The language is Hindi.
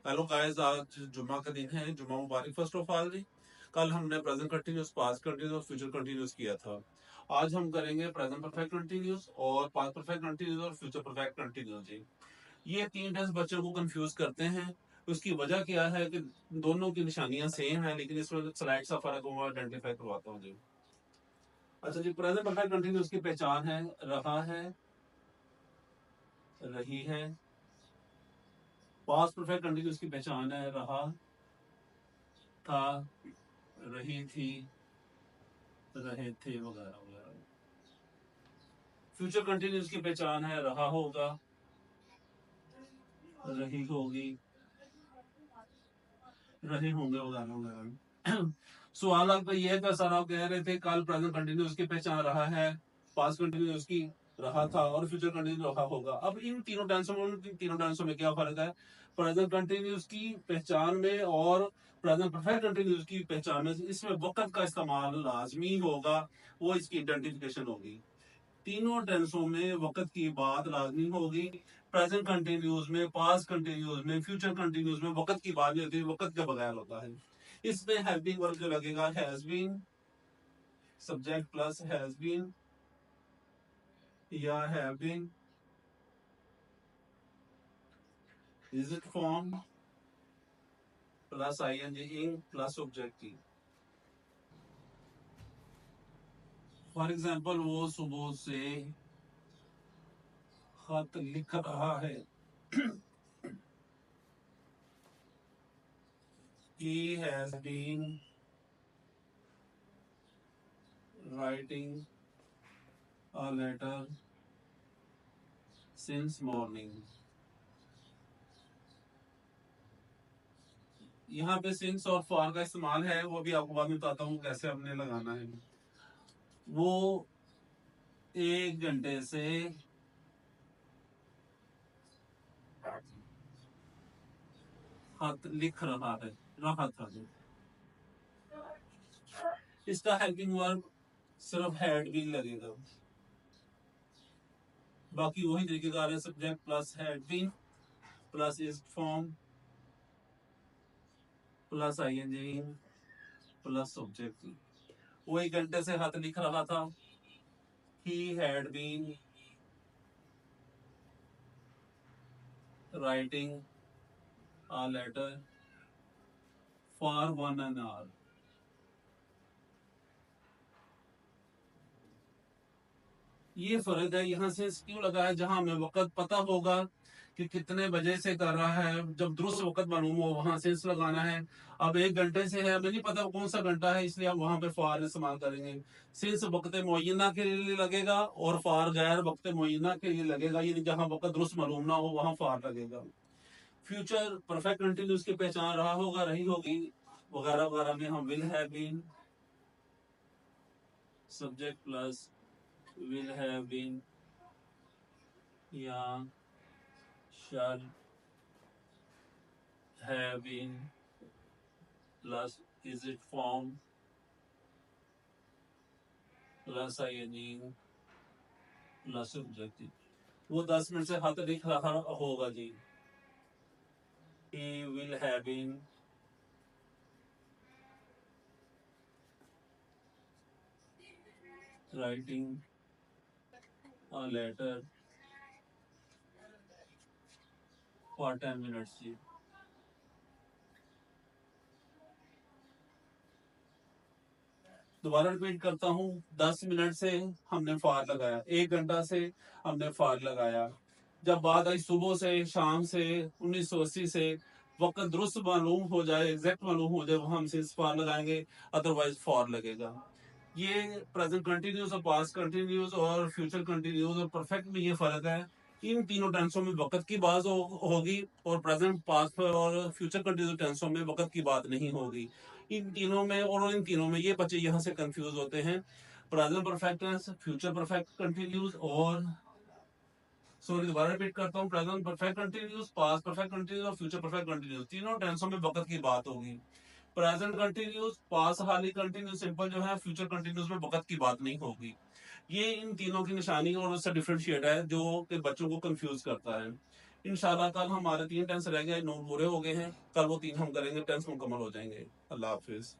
हेलो गाइस, आज जुम्मा का दिन है। जुम्मा मुबारक फर्स्ट ऑफ ऑल जी। कल हमने प्रेजेंट कंटिन्यूस, पास्ट कंटिन्यूस और फ्यूचर कंटिन्यूस किया था। आज हम करेंगे प्रेजेंट परफेक्ट कंटिन्यूस और पास्ट परफेक्ट कंटिन्यूस और फ्यूचर परफेक्ट कंटिन्यूस जी। ये तीन टेंस बच्चों को कंफ्यूज करते हैं। उसकी वजह क्या है कि दोनों की निशानियां सेम है, लेकिन इसमें स्लाइड सा फर्क हुआ, आइडेंटिफाई करवाता हूँ जी। अच्छा जी, प्रेजेंट परफेक्ट कंटिन्यूस की पहचान है रहा है, रही है। पास्ट परफेक्ट कंटिन्यूस की पहचान है रहा था, रही थी, रहे थे, वगैरह वगैरह। फ्यूचर कंटिन्यूस की पहचान है रहा होगा, रही होगी, रहे होंगे, वगैरह वगैरह। सवाल आपका ये है कि सर आप कह रहे थे कल प्रेजेंट कंटिन्यूस की पहचान रहा है, पास्ट कंटिन्यूस की रहा था और फ्यूचर कंटिन्यूस रहा होगा। अब इन तीनों टेंसों में क्या फर्क है? प्रेजेंट कंटिन्यूस की पहचान में और प्रेजेंट परफेक्ट कंटिन्यूस की पहचान में इसमें वक्त का इस्तेमाल लाजमी होगा, वो इसकी आइडेंटिफिकेशन होगी। तीनों टेंसों में वक्त की बात लाजमी होगी। प्रेजेंट कंटिन्यूस में, पास्ट कंटिन्यूस में, फ्यूचर कंटिन्यूस में वक्त की बात नहीं होती, वक्त के बगैर होता है। इसमें हैव बीन वर्ब जो लगेगा, has been, subject plus has been या have been, is it form plus ING in plus objective. For example, वो सुबह से खत लिख रहा है। He has been writing a letter since morning. यहाँ पे सिंस और फॉर का इस्तेमाल है, वो भी आपको बाद में बताता हूँ कैसे हमने लगाना है। वो 1 घंटे से खत लिख रहा है, रहा था जो। इसका हेल्पिंग वर्ब सिर्फ हैड भी लगेगा, बाकी वही तरीकेकार है। Subject plus had been plus is form plus ING plus object. वो 1 घंटे से खत लिख रहा था। He had been writing a letter for 1 hour। ये फर्क है। यहाँ से क्यों लगा है? जहां हमें वक्त पता होगा कि कितने बजे से कर रहा है, जब दुरुस्त वक्त मालूम हो वहां सेंस लगाना है। अब 1 घंटे से है, हमें नहीं पता कौन सा घंटा है, इसलिए हम वहां पे फार इस्तेमाल करेंगे। सेंस वक्त मुय्यना के लिए लगेगा और फार गैर वक्त मुय्यना के लिए लगेगा, यानी जहां वक्त दुरुस्त मालूम ना हो वहां फार लगेगा। फ्यूचर परफेक्ट कंटिन्यूस की पहचान रहा होगा, रही होगी, वगैरह वगैरह में हम will have been, subject plus will have been या shall have been plus is it form plus ing plus objective। वो 10 मिनट से हाथ लिख रहा होगा जी। He will have been writing a letter for 10 minutes जी। दोबारा रिपीट करता हूँ, 10 मिनट से हमने फार लगाया, 1 घंटा से हमने फार लगाया। जब बात आई सुबह से, शाम से, 1980 से, वक्त दुरुस्त मालूम हो जाए, एग्जैक्ट मालूम हो जाए, वहां हम सिंस फार लगाएंगे, अदरवाइज फॉर लगेगा। ये प्रेजेंट कंटिन्यूस और पास्ट कंटिन्यूस और फ्यूचर कंटिन्यूस और परफेक्ट में ये फर्क है। इन तीनों टेंसों में वक्त की बात होगी और प्रेजेंट, पास्ट और फ्यूचर कंटिन्यूस टेंसों में वक्त की बात नहीं होगी। इन तीनों में और इन तीनों में ये बच्चे यहाँ से कंफ्यूज होते हैं। Present perfect tense, future perfect continuous और, सॉरी दोबारा रिपीट करता हूँ, present perfect continuous, past perfect continuous और फ्यूचर परफेक्ट कंटिन्यूस, तीनों टेंसों में वक्त की बात होगी। प्रेजेंट कंटिन्यूस, पास्ट हाली कंटिन्यूस सिंपल जो है, फ्यूचर कंटिन्यूस में वक्त की बात नहीं होगी। ये इन तीनों की निशानी और उससे डिफरेंशिएट है जो कि बच्चों को कंफ्यूज करता है। इंशाल्लाह कल हमारे 3 टेंस रह गए, 9 पूरे हो गए हैं, कल वो 3 हम करेंगे, टेंस मुकम्मल हो जाएंगे। अल्लाह हाफिज।